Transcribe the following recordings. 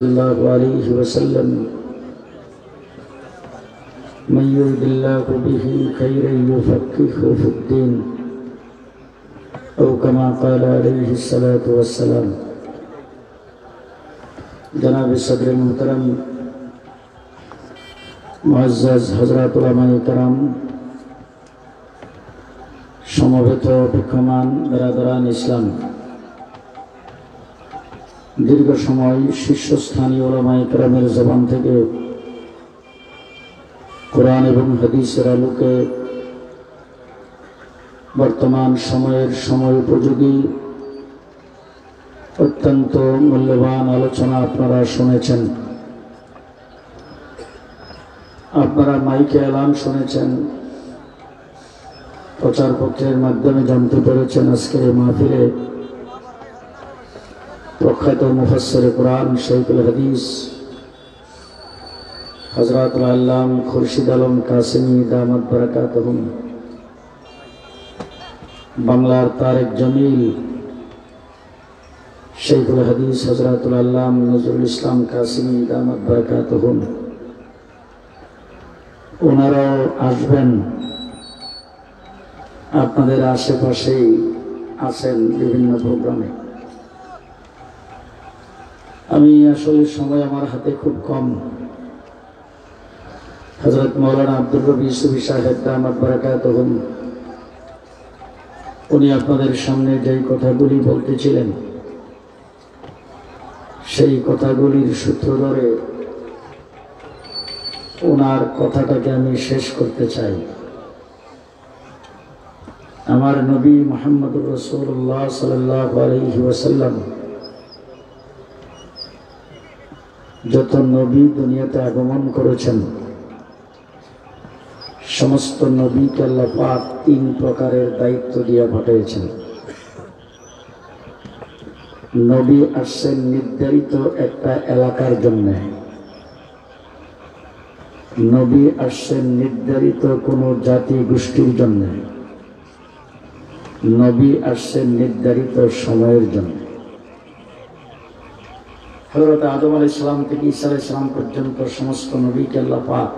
الله عليه وسلم من يرد الله به خيرا يفقهه في الدين أو كما قال عليه الصلاة والسلام। जनाब सदर मोहतरम मुअज़्ज़ज़ हज़रात उलमाए कराम, समवेत अपेक्षमान बिरादरान इस्लाम, दीर्घ समय शीर्षस्थानीय उलमाए करामेर जबान थेके कुरान एवं हदीसेर आलोके बर्तमान समयेर समय उपयोगी अत्यंत मूल्यवान आलोचना आपनारा शुनेछेन। आपनारा माइके एलान शुनेछेन, प्रचारपत्रेर माध्यमे जानते पेरेछेन आजकेर महफिले प्रख्यात मुफस्सिर कुरान शेखुल हदीस हजरत अल्लामा खुर्शीद आलम कासिमी दामत बरकातहुम, बांगलार तारेक जमील शेखुल हदीस हजरत अल्लामा नजरुल इस्लाम कासिमी दामत बरकातहुम, ओनाराও আসবেন। আপনাদের আশেপাশেই আছেন বিভিন্ন প্রোগ্রামে। আমি আসলে সময় আমার হাতে খুব কম। হযরত মাওলানা আব্দুর রবি সুফি সাহেব দামাত বারাকাতুহুম উনি আপনাদের সামনে যেই কথাগুলি বলতেছিলেন সেই কথাগুলির সূত্র ধরে ওনার কথাটাকে আমি শেষ করতে চাই। আমার নবী মুহাম্মদুর রাসূলুল্লাহ সাল্লাল্লাহু আলাইহি ওয়াসাল্লাম যত নবী দুনিয়াতে আগমন করেছেন সমস্ত নবীকে আল্লাহ পাক তিন প্রকারের দায়িত্ব দিয়ে পাঠিয়েছেন। নবী আসছেন নির্ধারিত একটা এলাকার জন্য, নবী আসছেন নির্ধারিত কোনো জাতি গোষ্ঠীর জন্য, নবী আসছেন নির্ধারিত সময়ের জন্য। হযরত আদম আলাইহিস সালাম থেকে ঈসা আলাইহিস সালাম পর্যন্ত সমস্ত নবীকে আল্লাহ পাক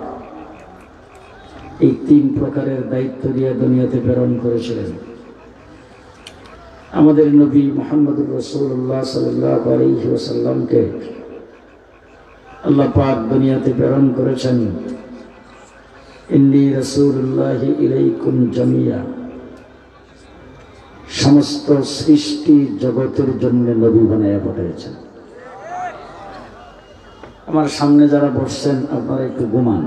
এই তিন প্রকারের দায়িত্ব দিয়ে দুনিয়াতে প্রেরণ করেছিলেন। আমাদের নবী মুহাম্মদুর রাসূলুল্লাহ সাল্লাল্লাহু আলাইহি ওয়াসাল্লামকে আল্লাহ পাক দুনিয়াতে প্রেরণ করেছেন ইন্নী রাসূলুল্লাহি ইলাইকুম জামিয়া, সমস্ত সৃষ্টি জগতের জন্য নবী বানায়া পাঠিয়েছেন। আমার সামনে যারা বসছেন আপনারা একটু ঘুমান,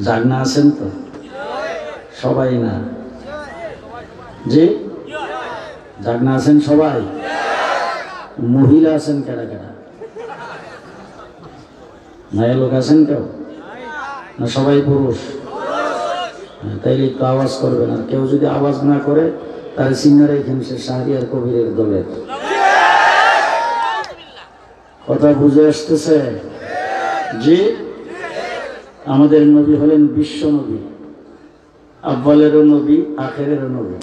জাগনা আছেন তো? সবাই না? জি জাগনা আছেন সবাই? মহিলা আছেন কেডা কেডা? মায়ের লোক আছেন কেউ না? সবাই পুরুষ? তাইলে একটু আওয়াজ করবেন, আর কেউ যদি আওয়াজ না করে তাহলে সিঙ্গারা এখানে সে শাহরিয়ার কবিরের দলের। কথা বুঝে আসতেছে? জি, আমাদের নবী হলেন বিশ্ব নবী, আব্বালেরও নবী আখেরেরও নবী।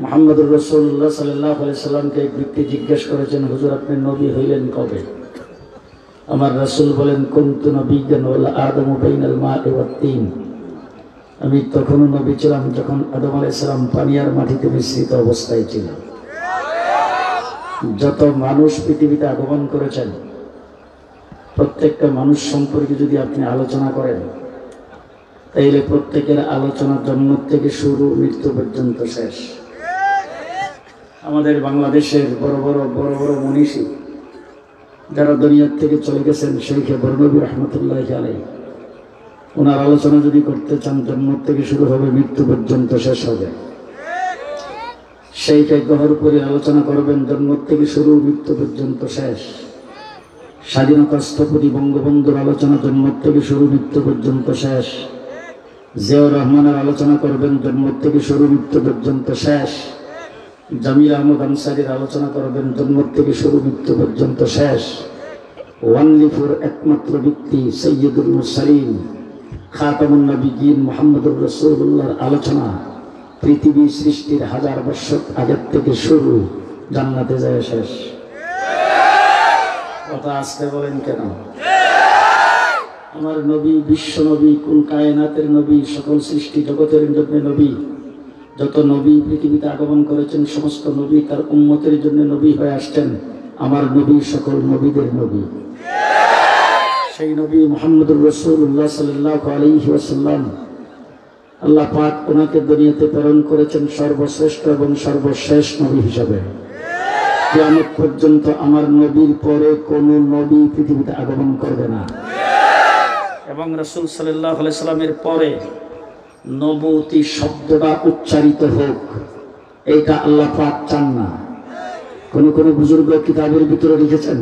মুহাম্মদুর রাসূলুল্লাহ সাল্লাল্লাহু আলাইহি সাল্লামকে এক ব্যক্তি জিজ্ঞেস করেছেন, হুজুর আপনি নবী হইলেন কবে? আমার রাসূল বলেন, কুনতু নবিয়্যান ওয়া আদমু বাইনাল মা'i ওয়াত তিন, আমি তখনও নবী ছিলাম যখন আদম আলাইহিস সালাম পানি আর মাটিতে মিশ্রিত অবস্থায় ছিল। যত মানুষ পৃথিবীতে আগমন করেছেন প্রত্যেকটা মানুষ সম্পর্কে যদি আপনি আলোচনা করেন তাইলে প্রত্যেকের আলোচনা জন্ম থেকে শুরু মৃত্যু পর্যন্ত শেষ। আমাদের বাংলাদেশের বড় বড় মনীষী যারা দুনিয়ার থেকে চলে গেছেন, শেখ বরনবী রহমতুল্লাহি আলাইহি, ওনার আলোচনা যদি করতে চান জন্ম থেকে শুরু হবে মৃত্যু পর্যন্ত শেষ হবে। সেই গহরপুরে আলোচনা করবেন জন্ম থেকে শুরু মৃত্যু পর্যন্ত শেষ। স্বাধীনতা স্থপতি বঙ্গবন্ধুর আলোচনা জন্ম থেকে শুরু মৃত্যু পর্যন্ত শেষ। জিয়াউর রহমানের আলোচনা করবেন জন্ম থেকে শুরু মৃত্যু পর্যন্ত শেষ। জামিয়া আহমদ আনসারীর আলোচনা করবেন জন্ম থেকে শুরু মৃত্যু পর্যন্ত শেষ। ওয়ানলিফুর একমাত্র ব্যক্তি সৈয়দুল মুরসালিন খাতামুন নবিয়্যিন মুহাম্মদুর রাসূলুল্লাহর আলোচনা পৃথিবী সৃষ্টির 1000 বছর আগের থেকে শুরু, জান্নাতে যায় শেষ। কথা আসতে বলেন কেন? আমার নবী বিশ্ব নবী, কুল কায়নাতের নবী, সকল সৃষ্টি জগতের জন্য নবী। যত নবী পৃথিবীতে আগমন করেছেন সমস্ত নবী তার উম্মতের জন্য নবী হয়ে আসছেন। আমার নবী সকল নবীদের নবী। সেই নবী মুহাম্মদুর রাসূলুল্লাহ সাল্লাল্লাহু আলাইহি ওয়াসাল্লাম, আল্লাহ পাক ওনাকে দুনিয়াতে প্রেরণ করেছেন সর্বশ্রেষ্ঠ এবং সর্বশেষ নবী হিসাবে। কিয়ামত পর্যন্ত আমার নবীর পরে কোন নবী পৃথিবীতে আগমন করবে না। এবং রাসূল সাল্লাল্লাহু আলাইহি সাল্লামের পরে নবুয়তি শব্দটা উচ্চারিত হোক, এইটা আল্লাহ পাক চান না। কোন কোন বুজুর্গ কিতাবের ভিতরে লিখেছেন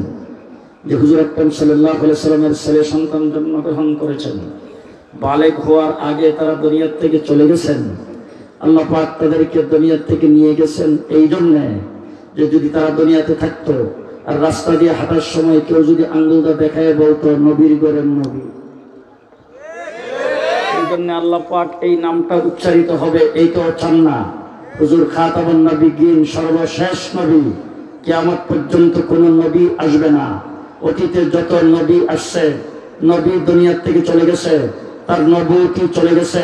যে হুজুর আকরাম সাল্লাল্লাহু আলাইহি সাল্লামের ছেলে সন্তান জন্মগ্রহণ করেছেন, বালেগ হওয়ার আগে তারা দুনিয়া থেকে চলে গেছেন। আল্লাহ পাক তাদেরকে দুনিয়া থেকে নিয়ে গেছেন এই জন্যে যে যদি তারা দুনিয়াতে থাকতো আর রাস্তা দিয়ে হাঁটার সময় কেউ যদি আঙ্গুলটা দেখায় বলতো নবীর ঘরের নবী, এই জন্য আল্লাহ পাক এই নামটা উচ্চারিত হবে এইটাও চান না। হুজুর খাতামুন নবিয়্যিন, সর্বশেষ নবী, কিয়ামত পর্যন্ত কোন নবী আসবে না। অতীতে যত নবী আসছে, নবী দুনিয়া থেকে চলে গেছে, তার নবুয়তি চলে গেছে,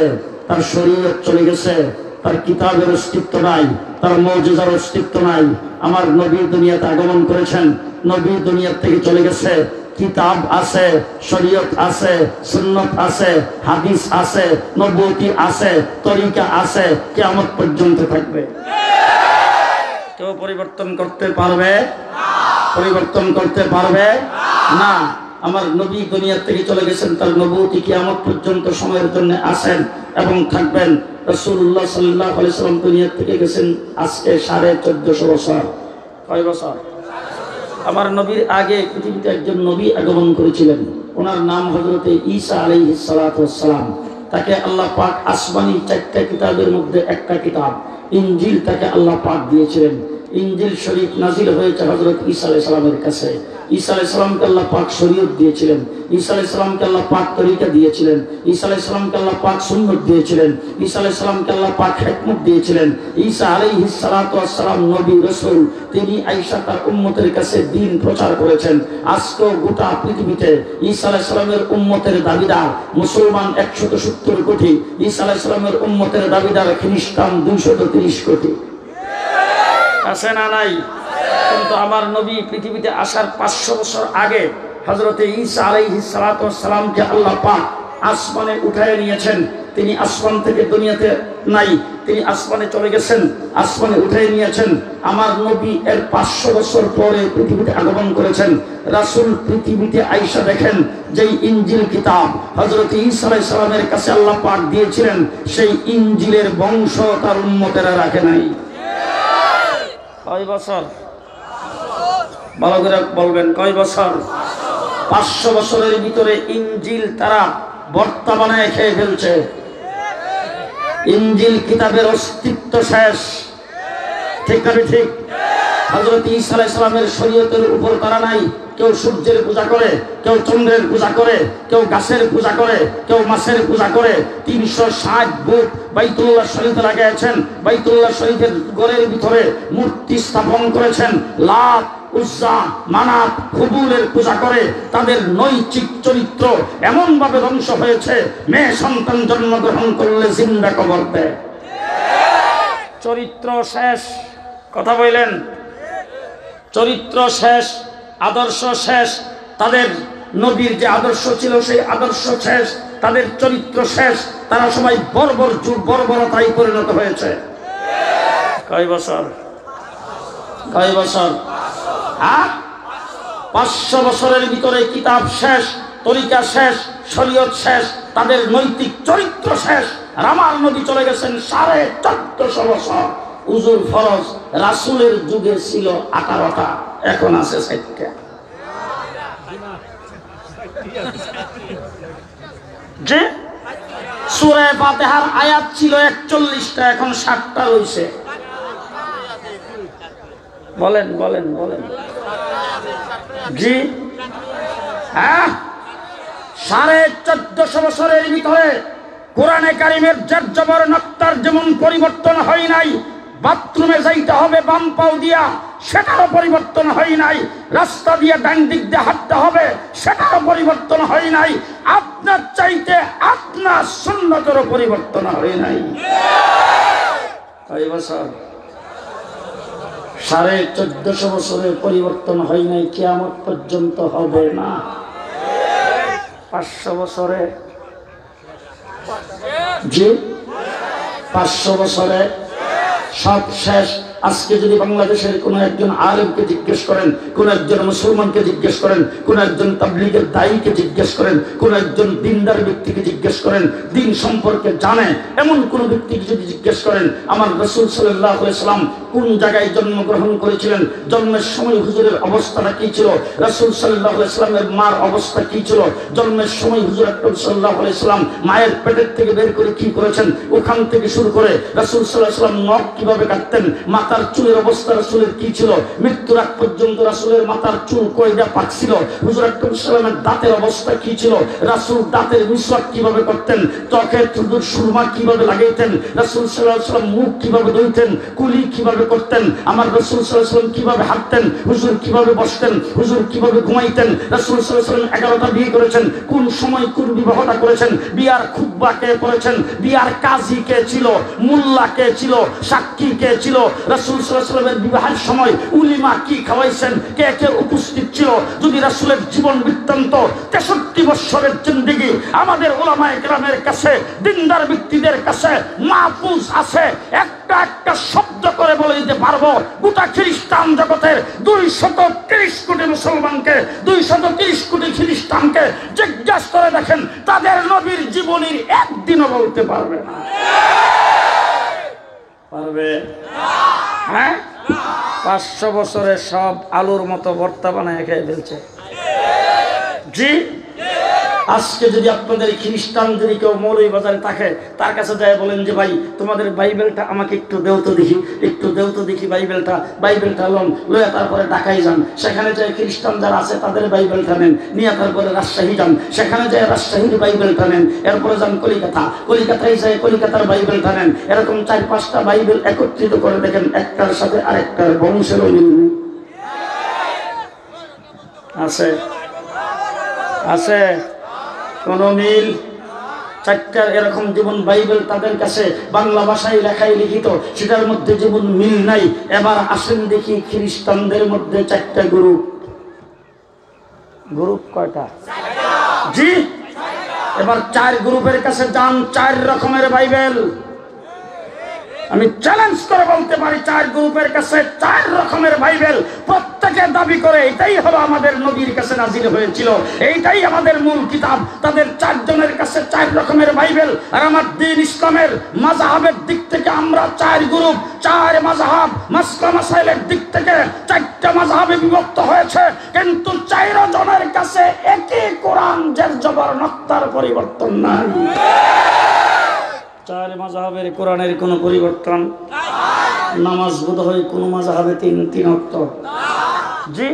তার শরীয়ত চলে গেছে, তার কিতাবের অস্তিত্ব নাই, তার মুজিজার অস্তিত্ব নাই। আমার নবী দুনিয়াতে আগমন করেছেন, নবী দুনিয়া থেকে চলে গেছে, কিতাব আছে, শরীয়ত আছে, সুন্নাত আছে, হাদিস আছে, নবুয়তি আছে, তরিকা আছে, কিয়ামত পর্যন্ত থাকবে। কেউ পরিবর্তন করতে পারবে না, পরিবর্তন করতে পারবে না। আমার নবী দুনিয়া থেকে চলে গেছেন, তার নবুয়তি কিয়ামত পর্যন্ত সময়ের জন্য আছেন এবং থাকবেন। রাসূলুল্লাহ সাল্লাল্লাহু আলাইহি ওয়াসাল্লাম দুনিয়া থেকে গেছেন আজকে 1450 বছর। কয় বছর? আমার নবীর আগে পৃথিবীতে একজন নবী আগমন করেছিলেন, ওনার নাম হযরতে ঈসা আলাইহিস সালাতু ওয়াস সালাম। তাকে আল্লাহ পাক আসমানি 4টা কিতাবের মধ্যে একটা কিতাব ইনজিল তাকে আল্লাহ পাক দিয়েছিলেন। ইনজিল শরীফ নাজিল হয়েছে হযরত ঈসা আলাইহিস সালামের কাছে। ঈসা আলাইহিস সালামকে আল্লাহ পাক শরীয়ত দিয়েছিলেন, ঈসা আলাইহিস সালামকে আল্লাহ পাক তরিকা দিয়েছিলেন, ঈসা আলাইহিস সালামকে আল্লাহ পাক সুন্নাত দিয়েছিলেন, ঈসা আলাইহিস সালামকে আল্লাহ পাক হিকমত দিয়েছিলেন। ঈসা আলাইহিস সালাতু ওয়াস সালাম নবী রাসূল, তিনি আয়েশা তার উম্মতের কাছে দ্বীন প্রচার করেছেন। আজকে গোটা পৃথিবীতে ঈসা আলাইহিস সালামের উম্মতের দাবিদার মুসলমান 170 কোটি, ঈসা আলাইহিস সালামের উম্মতের দাবিদার খ্রিস্টান 230 কোটি। আছে না নাই? কিন্তু আমার নবী পৃথিবীতে আসার 500 বছর আগে হযরতে ঈসা আলাইহিস সালাতু ওয়াস সালামকে আল্লাহ পাক আসমানে উঠায় নিয়েছেন। তিনি আসমান থেকে দুনিয়াতে নাই, তিনি আসমানে চলে গেছেন, আসমানে উঠায় নিয়েছেন। আমার নবী এর 500 বছর পরে পৃথিবীতে আগমন করেছেন। রাসূল পৃথিবীতে আয়েশা দেখেন যেই ইনজিল কিতাব হযরতে ঈসা আলাইহিস সালামের কাছে আল্লাহ পাক দিয়েছিলেন, সেই ইনজিলের বংশ তার উম্মতেরা রাখে নাই। কয় বছর? ভালো করে বলবেন, কয় বছর? 500 বছরের ভিতরে ইনজিল তারা বর্তা বানায় খেয়ে ফেলছে। ইনজিল কিতাবের অস্তিত্ব শেষ। ঠিক না ঠিক? হযরত ঈসা আলাইহিস সালামের শরীয়তের উপর তারা নাই। কেউ সূর্যের পূজা করে, কেউ চন্দ্রের পূজা করে, কেউ গাছের পূজা করে, কেউ মাছের পূজা করে। 360 বুট বাইতুল্লাহ শরীফে লাগাইছেন। বাইতুল্লাহ শরীফের ঘরের ভিতরে মূর্তি স্থাপন করেছেন। লাত, উজ্জা, মানাত, হুবুলের পূজা করে। তাদের নৈতিক চরিত্র এমন ভাবে ধ্বংস হয়েছে, মেয়ে সন্তান জন্মগ্রহণ করলে জিন্দা কবর দেয়। চরিত্র শেষ। কথা বললেন? চরিত্র শেষ, আদর্শ শেষ। তাদের নবীর যে আদর্শ ছিল সেই আদর্শ শেষ, তাদের চরিত্র শেষ। তারা সবাই বর্বর যুগ বর্বরতায় পরিণত হয়েছে। কয় বছর? কয় বছর? 500 বছরের ভিতরে কিতাব শেষ, তরিকা শেষ, শরীয়ত শেষ, তাদের নৈতিক চরিত্র শেষ। আর আমার নবী চলে গেছেন 1450 বছর। উজুর ফরজ রাসূলের যুগে ছিল 18টা, এখন আছে 7টা। যে সূরা ফাতিহার আয়াত ছিল 41টা, এখন 60টা হইছে। বলেন বলেন বলেন। জি হ্যাঁ, 1450 বছরের ভিতরে কোরআনে কারিমের জবর নক্তার যেমন পরিবর্তন হয় নাই, বাথরুমে যাইতে হবে বাম পাও দিয়া, সেটারও পরিবর্তন হয় নাই। রাস্তা দিয়ে ডান দিক দিয়ে হাঁটতে হবে, সেটারও পরিবর্তন হয় নাই। আপনার চাইতে আপনার সুন্নতেরও পরিবর্তন হয় নাই। 1450 বছরের পরিবর্তন হয় নাই, কিয়ামত পর্যন্ত হবে না। 500 বছরে, জি 500 বছরে সব শেষ। আজকে যদি বাংলাদেশের কোনো একজন আলেমকে জিজ্ঞেস করেন, কোন একজন মুসলমানকে জিজ্ঞেস করেন, কোন একজন তাবলীগের দায়ীকে জিজ্ঞেস করেন, কোন একজন দিনদার ব্যক্তিকে জিজ্ঞেস করেন, দিন সম্পর্কে জানে এমন কোন ব্যক্তিকে যদি জিজ্ঞেস করেন, আমার রাসূল সাল্লাল্লাহু আলাইহি সাল্লাম কোন জায়গায় জন্মগ্রহণ করেছিলেন, জন্মের সময় হুজুরের অবস্থাটা কি ছিল, রাসূল সাল্লাল্লাহু আলাইহি সাল্লামের মার অবস্থা কি ছিল, জন্মের সময় হুজুর আকরাম সাল্লাল্লাহু আলাইহি সাল্লাম মায়ের পেটের থেকে বের করে কি করেছেন, ওখান থেকে শুরু করে রাসূল সাল্লাল্লাহু আলাইহি সাল্লাম নখ কিভাবে কাটতেন, মাথার চুলের অবস্থা রাসূলের কি ছিল, মৃত্যুর আগ পর্যন্ত রাসূলের মাথার চুল কয়টা পাকছিল, হুজুর আকরাম সাল্লামের দাঁতের অবস্থা কি ছিল, রাসূল দাঁতের মিসওয়াক কিভাবে করতেন, ত্বকে থুতুর সুরমা কিভাবে লাগাইতেন, রাসূল সাল্লাল্লাহু আলাইহি সাল্লাম মুখ কিভাবে ধুইতেন, কুলি কিভাবে করতেন, আমার রাসূল সাল্লাল্লাহু আলাইহি সাল্লাম কিভাবে হাঁটতেন, হুজুর কিভাবে বসতেন, হুজুর কিভাবে ঘুমাইতেন, রাসূল সাল্লাল্লাহু আলাইহি সাল্লাম 11টা বিয়ে করেছেন, কোন সময় কোন বিবাহটা করেছেন, বিয়ার খুতবা কে পড়েছেন, বিয়ার কাজী কে ছিল, মোল্লা কে ছিল, সাক্ষী কে ছিল, রাসূল সাল্লাল্লাহু আলাইহি সাল্লামের বিবাহের সময় উলিমা কি খাওয়াইছেন, কে কে উপস্থিত ছিল। যদি রাসূলের জীবন বৃত্তান্ত 63 বছরের জিন্দেগি আমাদের উলামায়ে কেরামের কাছে, দিনদার ব্যক্তিদের কাছে মাহফুজ আছে, একটা একটা শব্দ করে বলে দিতে পারবো, গোটা খ্রিস্টান জগতের 230 কোটি মুসলমানকে, 230 কোটি খ্রিস্টানকে জিজ্ঞাসা করে দেখেন, তাদের নবীর জীবনীর একদিনও বলতে পারবে না। পারবে? হ্যাঁ, 500 বছরে সব আলুর মতো ভর্তা বানায় খেয়ে ফেলছে। জি, আজকে যদি আপনাদের খ্রিস্টান যদি কেউ মৌলভীবাজারে থাকে, তার কাছে যায় বলেন যে ভাই তোমাদের বাইবেলটা আমাকে একটু দেও তো দেখি, একটু দেও তো দেখি বাইবেলটা লন, লইয়া তারপরে ঢাকায় যান, সেখানে যায় খ্রিস্টান যারা আছে তাদের বাইবেলটা নেন, নিয়ে তারপরে রাজশাহী যান, সেখানে যায় রাজশাহীর বাইবেলটা নেন, এরপরে যান কলিকাতায় যায় কলিকাতার বাইবেলটা নেন, এরকম 4-5টা বাইবেল একত্রিত করে দেখেন, একটার সাথে আরেকটার বংশেরও মিল নেই। আছে আছে কোন মিল? 4টা এরকম যেমন বাইবেল তাদের কাছে বাংলা ভাষায় লেখায় লিখিত, সেটার মধ্যে যেমন মিল নাই। এবার আসেন দেখি খ্রিস্টানদের মধ্যে 4টা গ্রুপ কয়টা? জি, এবার 4 গ্রুপের কাছে যান, 4 রকমের বাইবেল। আমি চ্যালেঞ্জ করে বলতে পারি 4 গ্রুপের কাছে 4 রকমের বাইবেল, প্রত্যেকে দাবি করে এটাই হলো আমাদের নবীর কাছে নাজিল হয়েছিল, এইটাই আমাদের মূল কিতাব। তাদের 4 জনের কাছে 4 রকমের বাইবেল। আর আমার দ্বীন ইসলামের মাযহাবের দিক থেকে আমরা 4 গ্রুপ, 4 মাযহাব, মাসলা মাসাইলের দিক থেকে 4টা মাযহাবে বিভক্ত হয়েছে, কিন্তু 4 জনের কাছে একই কোরআন, জের জবর নক্তার পরিবর্তন নাই। 4 মাযহাবের কোরআনের কোনো পরিবর্তন। নামাজ বোধ হয় কোন মাযহাবে 3 ওয়াক্ত। জি,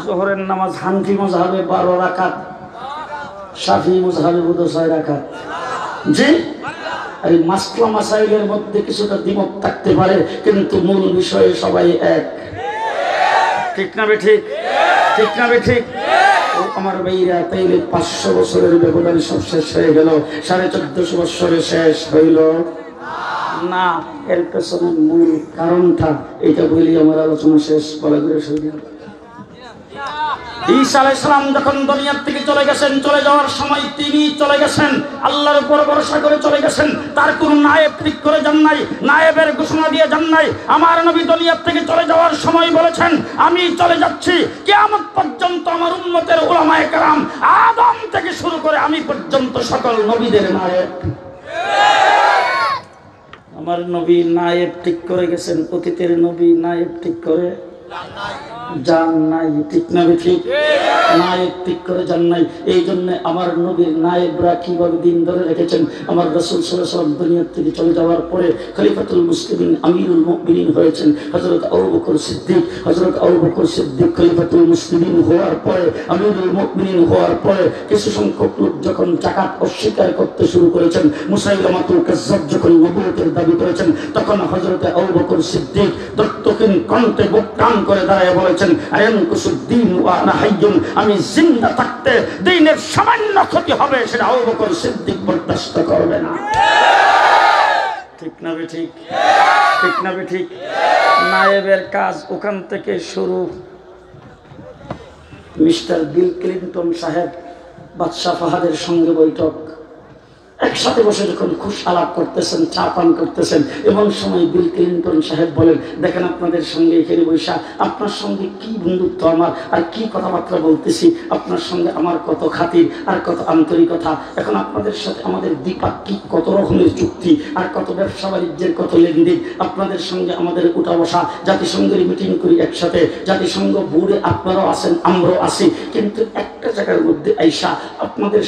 যোহরের নামাজ হানফি মাযহাবে 12 রাকাত, শাফি মাযহাবে বোধ 6 রাকাত। জি, এই মাসলা মাসাইলের মধ্যে কিছুটা দ্বিমত থাকতে পারে, কিন্তু মূল বিষয়ে সবাই এক। ঠিক না বেঠিক? ঠিক না বেঠিক? আমার ভাইরা, তাইলে 500 বছরের ব্যবধান সব শেষ হয়ে গেল, 1450 বছরে শেষ হইল না। এর পেছনে মূল কারণটা এটা বলি আমার আলোচনা শেষ। বলা করে ঈসা আলাইহিস সালাম যখন দুনিয়া থেকে চলে গেছেন, চলে যাওয়ার সময় তিনি চলে গেছেন আল্লাহর উপর ভরসা করে চলে গেছেন, তার কোনো নায়েব ঠিক করে যান নাই, নায়েবের ঘোষণা দিয়ে যান নাই। আমার নবী দুনিয়া থেকে চলে যাওয়ার সময় বলেছেন, আমি চলে যাচ্ছি, কিয়ামত পর্যন্ত আমার উম্মতের উলামায়ে কেরাম আদম থেকে শুরু করে আমি পর্যন্ত সকল নবীদের নায়েব। আমার নবী নায়েব ঠিক করে গেছেন, অতীতের নবী নায়েব ঠিক করে যান নাই, ঠিক না ঠিক? নায়েব ঠিক করে যান নাই। এই জন্য আমার নবীর নায়েবরা কিভাবে দিন ধরে রেখেছেন। আমার রাসূল সাল্লাল্লাহু আলাইহি ওয়াসাল্লাম দুনিয়া থেকে চলে যাওয়ার পরে খলিফাতুল মুসলিমিন আমিরুল মুমিনিন হয়েছেন হযরত আবু বকর সিদ্দিক। হযরত আবু বকর সিদ্দিক খলিফাতুল মুসলিমিন হওয়ার পরে, আমিরুল মুমিনিন হওয়ার পরে কিছু সংখ্যক লোক যখন যাকাত অস্বীকার করতে শুরু করেছেন, মুসাইলামাতুল কাজ্জাব যখন নবুয়তের দাবি করেছেন, তখন হযরত আবু বকর সিদ্দিক দত্তহীন কণ্ঠে বুক টান করে দাঁড়িয়ে বলেছেন, আয়ানকুসুদ্দিন ওয়া আনা হাইয়ুন, আমি জিন্দা থাকতে দ্বীনের সামান্য ক্ষতি হবে সেটা আবু বকর সিদ্দিক বরদাস্ত করবে না। ঠিক না ঠিক? ঠিক না ঠিক? নায়েবের কাজ ওখান থেকে শুরু। মিস্টার বিল ক্লিনটন সাহেব বাদশাহ ফাহাদের সঙ্গে বৈঠক, একসাথে বসে যখন খুশ আলাপ করতেছেন, চা পান করতেছেন, এমন সময় বিল ক্লিনটন সাহেব বলেন, দেখেন আপনাদের সঙ্গে এখানে বৈশা আপনার সঙ্গে কি বন্ধুত্ব আমার, আর কি কথাবার্তা বলতেছি, আপনার সঙ্গে আমার কত খাতির আর কত আন্তরিকতা। এখন আপনাদের সাথে আমাদের দ্বিপাক্ষিক কত রকমের চুক্তি আর কত ব্যবসা বাণিজ্যের কত লেনদেন, আপনাদের সঙ্গে আমাদের উঠা বসা, জাতিসংঘের মিটিং করি একসাথে, জাতিসংঘ বুড়ে আপনারাও আছেন আমরাও আছি, কিন্তু একটা জায়গার মধ্যে আইসা আপনাদের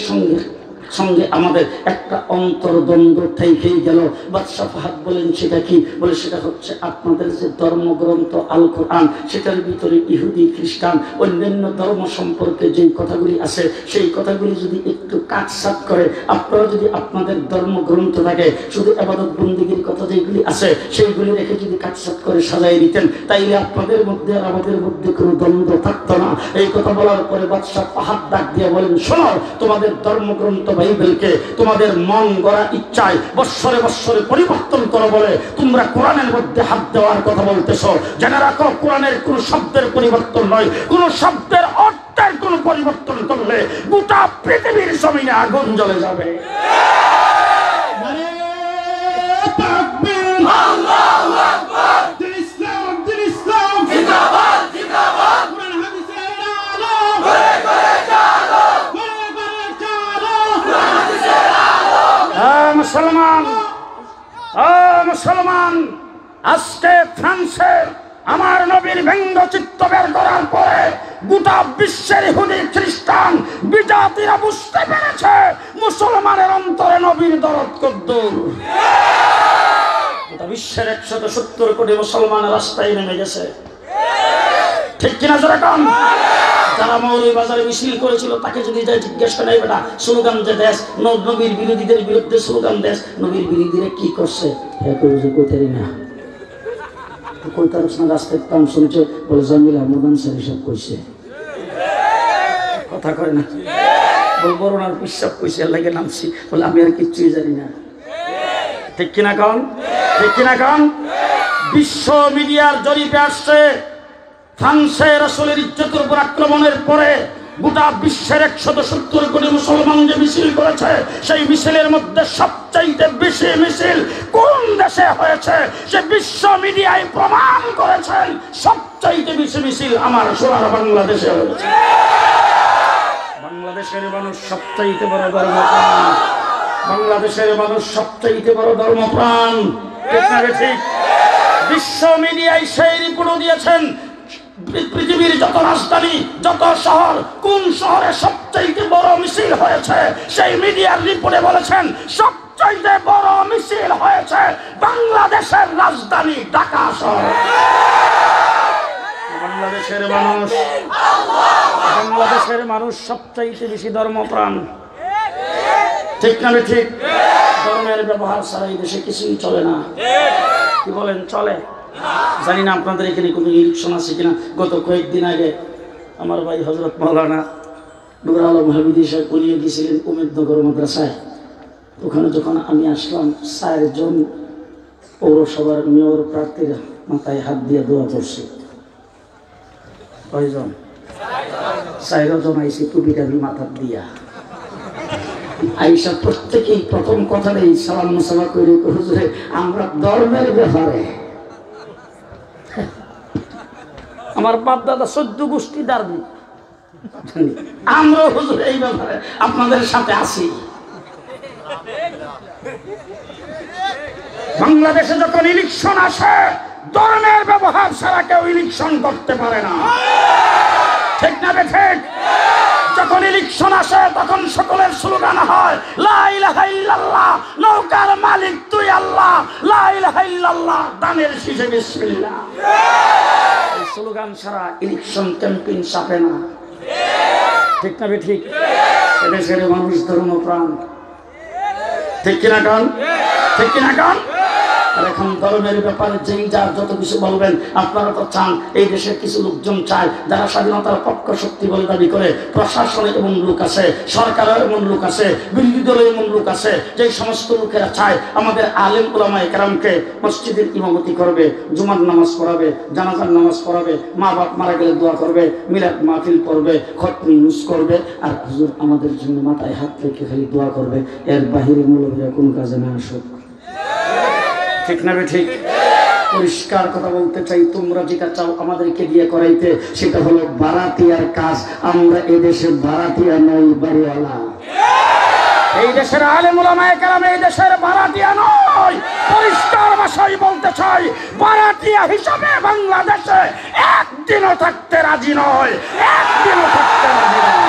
সঙ্গে আমাদের একটা অন্তর্দ্বন্দ্ব থেকেই গেল। বাদশাহ ফাহাদ বলেন, সেটা কি? বলে, সেটা হচ্ছে আপনাদের যে ধর্মগ্রন্থ আল কোরআন, সেটার ভিতরে ইহুদি খ্রিস্টান অন্যান্য ধর্ম সম্পর্কে যেই কথাগুলি আছে, সেই কথাগুলি যদি একটু কাটছাট করে, আপনারা যদি আপনাদের ধর্মগ্রন্থটাকে শুধু ইবাদত বন্দেগীর কথা যেগুলি আছে সেইগুলি রেখে যদি কাটছাট করে সাজাই দিতেন, তাইলে আপনাদের মধ্যে আর আমাদের মধ্যে কোনো দ্বন্দ্ব থাকতো না। এই কথা বলার পরে বাদশাহ ফাহাদ ডাক দিয়ে বলেন, শোনো, তোমাদের ধর্মগ্রন্থ বাইবেলকে তোমাদের মন গড়া ইচ্ছায় বৎসরে বৎসরে পরিবর্তন করো বলে তোমরা কোরআনের মধ্যে হাত দেওয়ার কথা বলতেছো। জেনে রাখো, কোরআনের কোন শব্দের পরিবর্তন নয়, কোন শব্দের অর্থের কোন পরিবর্তন করলে গোটা পৃথিবীর জমিনে আগুন জ্বলে যাবে। আল্লাহু আকবার। দিন ইসলাম, দিন ইসলাম জিন্দাবাদ, জিন্দাবাদ। কোরআন হাদিসের আলো ঘরে ঘরে চালো, ঘরে ঘরে চালো, কোরআন হাদিসের আলো। মুসলমান, আজকে ফ্রান্সে আমার নবীর ব্যঙ্গচিত্র বের করার পরে গোটা বিশ্বের ইহুদি খ্রিস্টান বিজাতিরা বুঝতে পেরেছে মুসলমানের অন্তরে নবীর দরদ কদ্দুর। গোটা বিশ্বের 170 কোটি মুসলমান রাস্তায় নেমে গেছে, ঠিক কিনা জোরে কন? যারা মৌলভীবাজারে মিছিল করেছিল তাকে যদি যাই জিজ্ঞেস করে, বেটা স্লোগান যে দেশ, নবীর বিরোধীদের বিরুদ্ধে স্লোগান দেশ, নবীর বিরোধীরা কি করছে? কইতারি না, কইতারস না, রাস্তায় কাম শুনছে, বলে জামিল আহমদ আনসারী সব কইছে, কথা কয় না, বল বরুণার পিসাব কইছে, লাগে নামছি, বলে আমি আর কিচ্ছুই জানি না। ঠিক কিনা কন? ঠিক কিনা কন? বিশ্ব মিডিয়ার জরিপে আসছে, ফ্রান্সে রাসূলের ইজ্জতের উপর আক্রমণের পরে গোটা বিশ্বের 170 কোটি মুসলমান যে মিছিল করেছে, সেই মিছিলের মধ্যে সবচাইতে বেশি মিছিল কোন দেশে হয়েছে সে বিশ্ব মিডিয়ায় প্রমাণ করেছেন। সবচাইতে বেশি মিছিল আমার সোনার বাংলাদেশে হয়েছে। বাংলাদেশের মানুষ সবচাইতে বড় ধর্মপ্রাণ, বাংলাদেশের মানুষ সবচাইতে বড় ধর্মপ্রাণ, ঠিক না ঠিক? বিশ্ব মিডিয়ায় সেই রিপোর্ট দিয়েছেন পৃথিবীর যত রাজধানী, যত শহর, কোন শহরে সবচাইতে বড় মিছিল হয়েছে, সেই মিডিয়ার রিপোর্টে বলেছেন সবচাইতে বড় মিছিল হয়েছে বাংলাদেশের রাজধানী ঢাকা শহরে। বাংলাদেশের মানুষ সবচাইতে বেশি ধর্মপ্রাণ, ঠিক না ঠিক? ধর্মের ব্যবহার ছাড়া এই দেশে কিছুই চলে না। কি বলেন, চলে? জানি না আপনাদের এখানে কোনো ইলেকশন আছে কিনা। গত কয়েকদিন আগে আমার ভাই হযরত মাওলানা নুর আলম হাবিব সাহেব উনিয়ে গিয়েছিলেন উমেদনগর মাদ্রাসায়। ওখানে যখন আমি আসলাম, 4 জন পৌরসভার মেয়র প্রার্থীরা মাথায় হাত দিয়ে দোয়া করছে। কয়জন? 4 জন আইসি টুপিটা মাথা দিয়া আইসা প্রত্যেকেই প্রথম কথাটাই সালাম মুসাফা করে, হুজুরে আমরা ধর্মের ব্যাপারে, আমার বাপ দাদা 14 গোষ্ঠী দাঁড়ি, আমরা হুজুর এই ব্যাপারে আপনাদের সাথে আছি। বাংলাদেশে যখন ইলেকশন আসে, ধর্মের ব্যবহার ছাড়া কেউ ইলেকশন করতে পারে না, ঠিক না ঠিক? যখন ইলেকশন আসে তখন সকলের স্লোগান হয় লা ইলাহা ইল্লাল্লাহ, নৌকার মালিক তুই আল্লাহ, লা ইলাহা ইল্লাল্লাহ, দানের শীষে বিসমিল্লাহ। এই স্লোগান ছাড়া ইলেকশন ক্যাম্পেইন সাফে না, ঠিক না ঠিক? এদেশের মানুষ ধর্মপ্রাণ, ঠিক কিনা গান, ঠিক কিনা গান? আর এখন ধর্মের ব্যাপারে যেই যার যত কিছু বলবেন, আপনারা তো চান, এই দেশের কিছু লোকজন চায় যারা স্বাধীনতার পক্ষ শক্তি বলে দাবি করে, প্রশাসনে এমন লোক আছে, সরকারের এমন লোক আছে, বিরোধী দলে এমন লোক আছে, যে সমস্ত লোকেরা চায় আমাদের আলেম উলামায়ে কেরামকে মসজিদের ইমামতি করবে, জুমার নামাজ পড়াবে, জানাজার নামাজ পড়াবে, মা বাপ মারা গেলে দোয়া করবে, মিলাদ মাহফিল পড়বে, খতম ইউজ করবে, আর হুজুর আমাদের জন্য মাথায় হাত রেখে খালি দোয়া করবে, এর বাহিরে মৌলভীরা কোনো কাজে না আসুক, ঠিক না ঠিক? পরিষ্কার কথা বলতে চাই, তোমরা যেটা চাও আমাদেরকে দিয়ে করাইতে, সেটা হলো বারাতিয়ার কাজ। আমরা এদেশে বারাতিয়া নই, বাড়িওয়ালা। এই দেশের আলেম উলামায়ে কেরাম এই দেশের বারাতিয়া নয়। পরিষ্কার ভাষায় বলতে চাই, বারাতিয়া হিসাবে বাংলাদেশে একদিনও থাকতে রাজি নয়, একদিনও থাকতে রাজি নয়।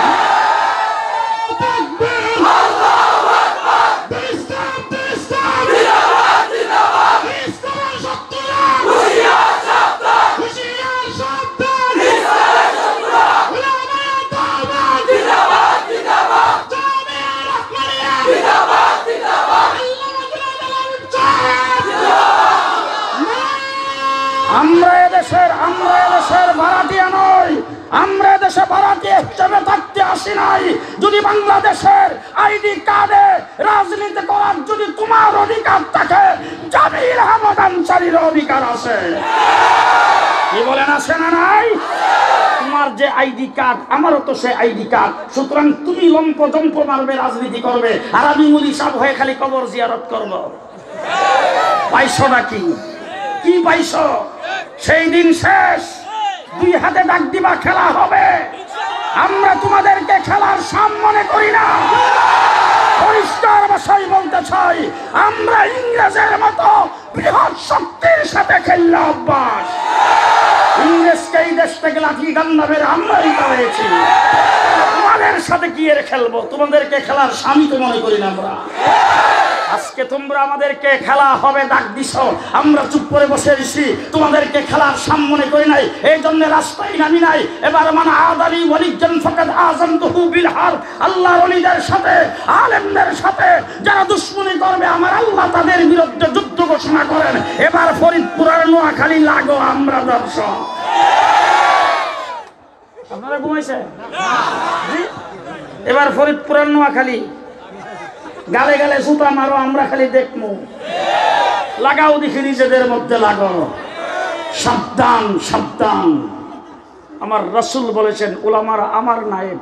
আমরা এদেশের ভাড়াটিয়া নই, আমরা এদেশে ভাড়াটিয়া হিসেবে থাকতে আসি নাই। যদি বাংলাদেশের আইডি কার্ডে রাজনীতি করার যদি তোমার অধিকার থাকে, জামির আহমদ আনসারীর অধিকার আছে। কি বলেন, আছে না নাই? তোমার যে আইডি কার্ড, আমারও তো সে আইডি কার্ড, সুতরাং তুমি লম্প জম্প মারবে, রাজনীতি করবে, আর আমি মুলি সাহেব হয়ে খালি কবর জিয়ারত করব। পাইছটা কি কি পাইছ? সেই দিন শেষ, দুই হাতে ডাক দিবা, খেলা হবে। আমরা তোমাদেরকে খেলার সামনে করি না। পরিষ্কার ভাষায় বলতে চাই, আমরা ইংরেজের মতো বৃহৎ শক্তির সাথে খেললে অভ্যাস। ইংরেজকে এই দেশ থেকে লাঠি গান্ডা মেরে আমরাই করেছি, তোমাদের সাথে কি এর খেলবো? তোমাদেরকে খেলার স্বামী তো মনে করি না আমরা। আজকে তোমরা আমাদেরকে খেলা হবে ডাক দিছ, আমরা চুপ করে বসে এসেছি, তোমাদেরকে খেলার সামনে করি নাই, এই জন্য রাস্তায় নামি নাই। এবার মানে আদালি ওয়ালিজান ফাকাদ আযানতুহু বিল হার, আল্লাহর ওলিদের সাথে, আলেমদের সাথে যারা দুশমনি করবে, আমার আল্লাহ তাদের বিরুদ্ধে যুদ্ধ ঘোষণা করেন। এবার ফরিদপুরের নোয়াখালী লাগো, আমরা দর্শক। আপনারা ঘুমাইছে? এবার ফরিদপুরের নোয়াখালী গালে গালে জুতা মারো, আমরা খালি দেখবো। লাগাও দেখি, নিজেদের মধ্যে লাগাও। সাবধান সাবধান। আমার রাসূল বলেছেন, উলামারা আমার নায়েব,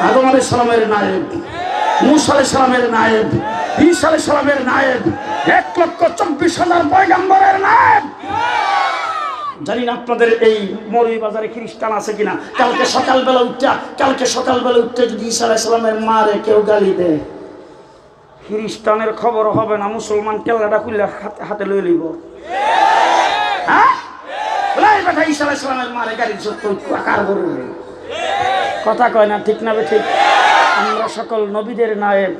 আদম আলাইহিস সালামের নায়েব, মূসা আলাইহিস সালামের নায়েব, ঈসা আলাইহিস সালামের নায়েব, 1,24,000 পয়গম্বরের নায়েব। জানি না আপনাদের এই মৌলভীবাজারে খ্রিস্টান আছে কিনা। কালকে সকালবেলা উঠতে যদি ঈসা আলাইহিস সালামের মারে কেউ গালি দেয়, খ্রিস্টানের খবর হবে না, মুসলমান কেল্লাটা খুললে হাতে লই লইব। হ্যাঁ, ঈসা আলাইহিস সালামের মারে গালি কার করবে? কথা কয় না, ঠিক না ঠিক? আমরা সকল নবীদের নায়েব।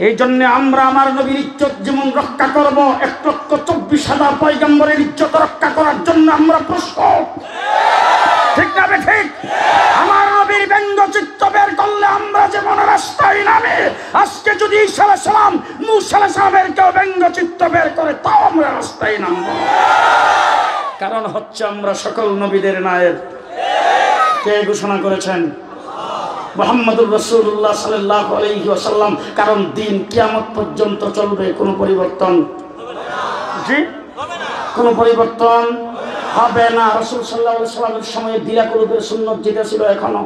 এই জন্য আমরা আমার নবীর ইজ্জত যেমন রক্ষা করব, 1,24,000 পয়গম্বরের ইজ্জত রক্ষা করার জন্য আমরা প্রস্তুত, ঠিক না ঠিক? আমার নবীর ব্যঙ্গচিত্র বের করলে আমরা যেমন রাস্তায় নামে, আজকে যদি ঈসা আলাইহিস সালাম, মূসা আলাইহিস সালামের কেউ ব্যঙ্গচিত্র বের করে, তাও আমরা রাস্তায় নামব। কারণ হচ্ছে আমরা সকল নবীদের নায়েব। কে ঘোষণা করেছেন? মুহাম্মদুর রাসূলুল্লাহ সাল্লাল্লাহু আলাইহি ওয়াসাল্লাম। কারণ দিন কিয়ামত পর্যন্ত চলবে, কোনো পরিবর্তন জি কোনো পরিবর্তন হবে না। রাসূল সাল্লাল্লাহু আলাইহি ওয়াসাল্লামের সময়ে দিলাকুলুবের সুন্নাত যেটা ছিল এখনো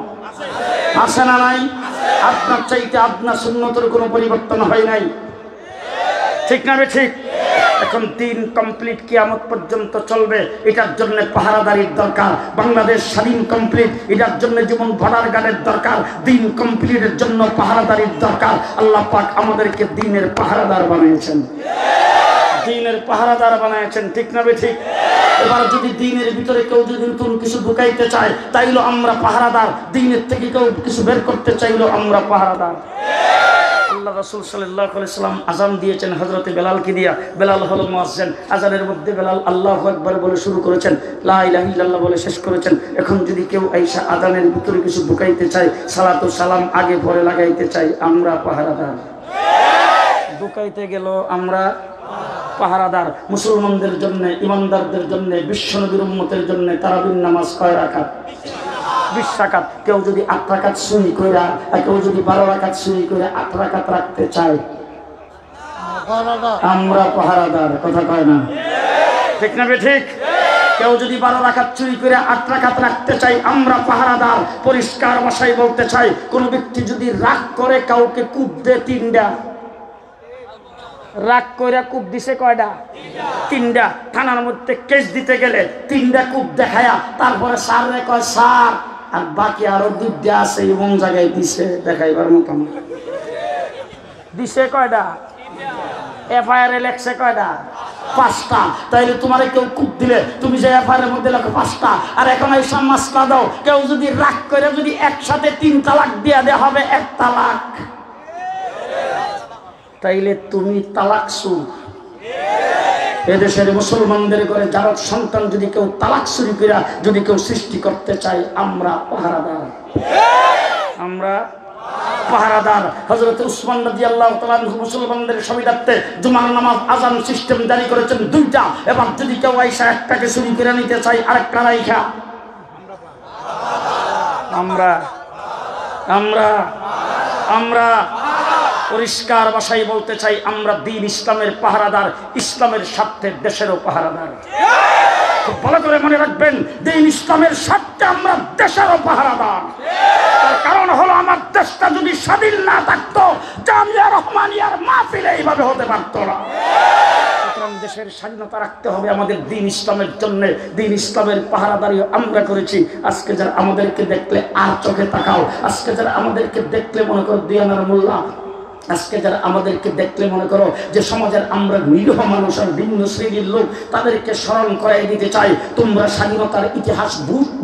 আছে না নাই? আপনার চাইতে আপনার সুন্নতের কোনো পরিবর্তন হয় নাই, ঠিক না ঠিক? এখন দিন কমপ্লিট, কিয়ামত পর্যন্ত চলবে, এটার জন্য পাহারাদারির দরকার। বাংলাদেশ স্বাধীন কমপ্লিট, এটার জন্য যেমন বর্ডার গার্ডের দরকার, দিন কমপ্লিটের জন্য পাহারাদারির দরকার। আল্লাহ পাক আমাদেরকে দিনের পাহারাদার বানিয়েছেন। দ্বীনের পাহারাদার বানাইছেন, ঠিক না ঠিক? এবার যদি দ্বীনের ভিতরে কেউ যদি নতুন কিছু ঢুকাইতে চায় তাইলে আমরা পাহারাদার, দ্বীনের থেকে কেউ কিছু বের করতে চাইলো আমরা পাহারাদার। আল্লাহ রাসূল সাল্লাল্লাহু আলাইহি সাল্লাম আযান দিয়েছেন হযরতে বেলালকে দিয়া। বেলাল হলো মুয়াজ্জিন। আযানের মধ্যে বেলাল আল্লাহু আকবার বলে শুরু করেছেন, লা ইলাহা ইল্লাল্লাহ বলে শেষ করেছেন। এখন যদি কেউ আইসা আযানের ভিতরে কিছু ঢুকাইতে চায়, সালাতু সালাম আগে পরে লাগাইতে চাই, আমরা পাহারাদার। ঢুকাইতে গেল আমরা পাহারাদার। মুসলমানদের জন্য, ইমানদারদের জন্য, বিশ্বনবীর উম্মতের জন্য তারাবির নামাজ কয় রাকাত? 20 রাকাত। কেউ যদি 8 রাকাত সুন্নি কইরা আর কেউ যদি 12 রাকাত সুন্নি কইরা 8 রাকাত রাখতে চায়, আমরা পাহারাদার। কথা কয় না, ঠিক না ঠিক? কেউ যদি 12 রাকাত চুরি করে 8 রাকাত রাখতে চাই, আমরা পাহারাদার। পরিষ্কার ভাষায় বলতে চাই, কোন ব্যক্তি যদি রাগ করে কাউকে কূপ দে 3টা, রাগ কইরা কূপ দিছে কয়টা? 3টা। থানার মধ্যে কেস দিতে গেলে 3টা কূপ দেখায়া তারপরে স্যার রে কয় স্যার, আর বাকি আরো 2টা আছে এবং জায়গায় দিছে দেখাইবার মতো দিছে কয়টা? এফআইআর লেখছে কয়টা? 5টা। তাইলে তোমারে কেউ কূপ দিলে তুমি যে এফআইআর মধ্যে লেখো 5টা, আর এখন এই মাসলা দাও। কেউ যদি রাগ করে যদি একসাথে 3 তালাক দিয়া দেওয়া হবে 1 তালাক, তাইলে তুমি তালাক সুর। এদেশের মুসলমানদের ঘরে যারা সন্তান যদি কেউ তালাক চুরি করে যদি কেউ সৃষ্টি করতে চায়, আমরা পাহারাদার। আমরা পাহারাদার। হযরত উসমান রাদিয়াল্লাহু তাআলা মুসলমানদের সুবিধার্থে জুমার নামাজ আযান সিস্টেম জারি করেছেন 2টা। এবার যদি কেউ আইসা একটাকে চুরি করে নিতে চাই আরেকটা রাইখা, আমরা আমরা আমরা পরিষ্কার ভাষায় বলতে চাই, আমরা দ্বীন ইসলামের পাহারাদার, ইসলামের স্বার্থে দেশেরও পাহারাদার। খুব ভালো করে মনে রাখবেন, দ্বীন ইসলামের স্বার্থে আমরা দেশেরও পাহারাদার। তার কারণ হলো আমার দেশটা যদি স্বাধীন না থাকতো, জামিয়া রহমানিয়ার মাহফিল এইভাবে হতে পারতো না। সুতরাং দেশের স্বাধীনতা রাখতে হবে আমাদের দ্বীন ইসলামের জন্য। দ্বীন ইসলামের পাহারাদারি আমরা করেছি। আজকে যারা আমাদেরকে দেখলে আর চোখে তাকাও, আজকে যারা আমাদেরকে দেখলে মনে করো দিয়ানার মোল্লা, আজকে যারা আমাদেরকে দেখলে মনে করো যে সমাজের আমরা নিরীহ মানুষ আর ভিন্ন শ্রেণীর লোক, তাদেরকে স্মরণ করাই দিতে চাই, তোমরা স্বাধীনতার ইতিহাস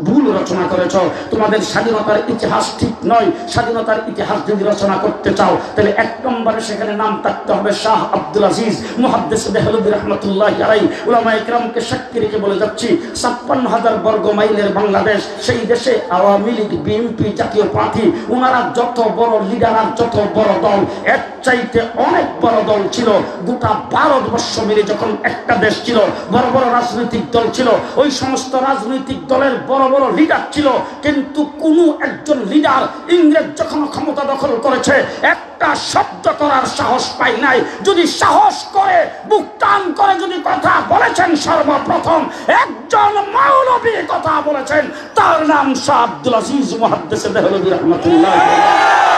ভুল রচনা করেছ। তোমাদের স্বাধীনতার ইতিহাস ঠিক নয়। স্বাধীনতার ইতিহাস যদি রচনা করতে চাও তাহলে 1 নম্বরে সেখানে নাম থাকতে হবে শাহ আব্দুল আজিজ মুহাদ্দিস দেহলভী রাহমাতুল্লাহি আলাইহি। উলামায়ে কেরামকে সাক্ষী রেখে বলে যাচ্ছি, 56,000 বর্গ মাইলের বাংলাদেশ, সেই দেশে আওয়ামী লীগ, বিএনপি, জাতীয় পার্টি, ওনারা যত বড় লিডার আর যত বড় দল, এর চাইতে অনেক বড় দল ছিল। গোটা ভারতবর্ষ মিলে যখন একটা দেশ ছিল, বড় বড় রাজনৈতিক দল ছিল, ওই সমস্ত রাজনৈতিক দলের বড় বড় লিডার ছিল, কিন্তু কোনো একজন লিডার ইংরেজ যখন ক্ষমতা দখল করেছে একটা শব্দ করার সাহস পাই নাই। যদি সাহস করে বুক টান করে যদি কথা বলেছেন, সর্বপ্রথম একজন মাওলাভী কথা বলেছেন, তার নাম শাহ আব্দুল আজিজ মুহাদ্দিস দেহলভী রাহমাতুল্লাহি আলাইহি।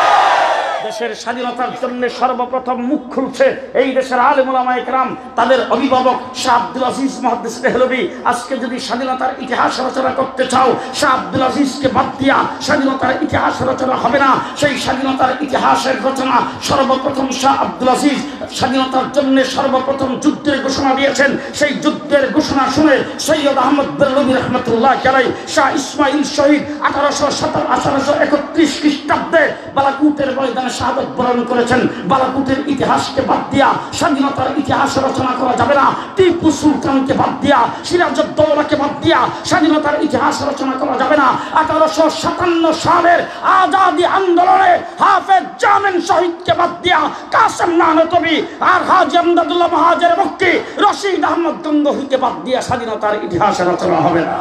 দেশের স্বাধীনতার জন্য সর্বপ্রথম মুখ খুলছে এই দেশের আলেম ওলামায়ে কেরাম, তাদের অভিভাবক শাহ আব্দুল আজিজ মুহাদ্দিস দেহলভী। আজকে যদি স্বাধীনতার ইতিহাস রচনা করতে চাও, শাহ আব্দুল আজিজকে বাদ দিয়া স্বাধীনতার ইতিহাস রচনা হবে না। সেই স্বাধীনতার ইতিহাসের রচনা সর্বপ্রথম শাহ আব্দুল আজিজ স্বাধীনতার জন্য সর্বপ্রথম যুদ্ধের ঘোষণা দিয়েছেন। সেই যুদ্ধের ঘোষণা শুনে সৈয়দ আহমদ বেরলভী রহমতুল্লাহ আলাইহি শাহ ইসমাইল শহীদ 1831 খ্রিস্টাব্দে বালাকুটের ময়দানে শাহাদত বরণ করেছেন। বালাকুটের ইতিহাসকে বাদ দিয়া স্বাধীনতার ইতিহাস রচনা করা যাবে না। টিপু সুলতানকে বাদ দিয়া, সিরাজউদ্দৌলাকে বাদ দিয়া স্বাধীনতার ইতিহাস রচনা করা যাবে না। 1857 সালের আজাদী আন্দোলনে হাফেজ জামিন শহীদকে বাদ দিয়া কাসেম নানতবী আর হাজী আমদাদুল্লাহ মহাজের মক্কি, রশিদ আহমদ গঙ্গোহীকে বাদ দিয়া স্বাধীনতার ইতিহাস রচনা হবে না।